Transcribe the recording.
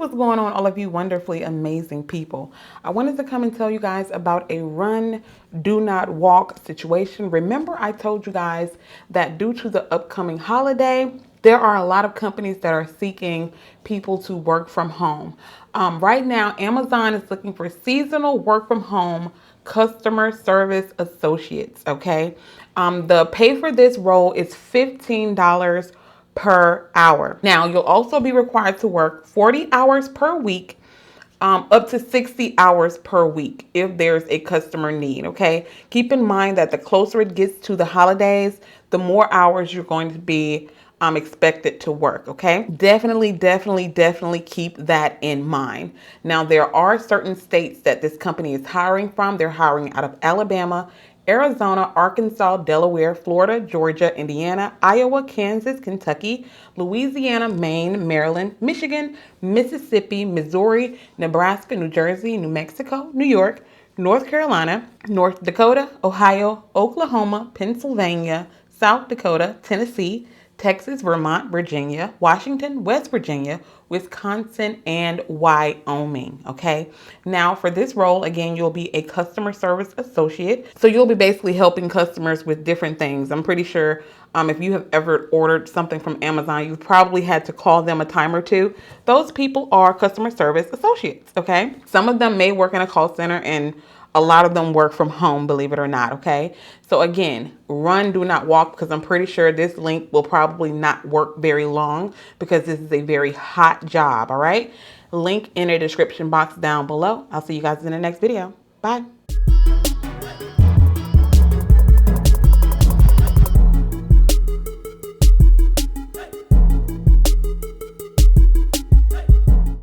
what's going on, all of you wonderfully amazing people. I wanted to come and tell you guys about a run, do not walk situation. Remember, I told you guys that due to the upcoming holiday, there are a lot of companies that are seeking people to work from home. Right now, Amazon is looking for seasonal work from home customer service associates. Okay. The pay for this role is $15 per hour. Now, you'll also be required to work 40 hours per week, up to 60 hours per week if there's a customer need. Okay. Keep in mind that the closer it gets to the holidays, the more hours you're going to be expected to work. Okay. Definitely keep that in mind. Now, there are certain states that this company is hiring from. They're hiring out of Alabama, Arizona, Arkansas, Delaware, Florida, Georgia, Indiana, Iowa, Kansas, Kentucky, Louisiana, Maine, Maryland, Michigan, Mississippi, Missouri, Nebraska, New Jersey, New Mexico, New York, North Carolina, North Dakota, Ohio, Oklahoma, Pennsylvania, South Dakota, Tennessee, Texas, Vermont, Virginia, Washington, West Virginia, Wisconsin, and Wyoming. Okay. Now, for this role, again, you'll be a customer service associate. So you'll be basically helping customers with different things. I'm pretty sure if you have ever ordered something from Amazon, you've probably had to call them a time or two. Those people are customer service associates. Okay. Some of them may work in a call center, and a lot of them work from home, believe it or not. Okay. So again, run, do not walk, because I'm pretty sure this link will probably not work very long because this is a very hot job. All right. Link in the description box down below. I'll see you guys in the next video. Bye.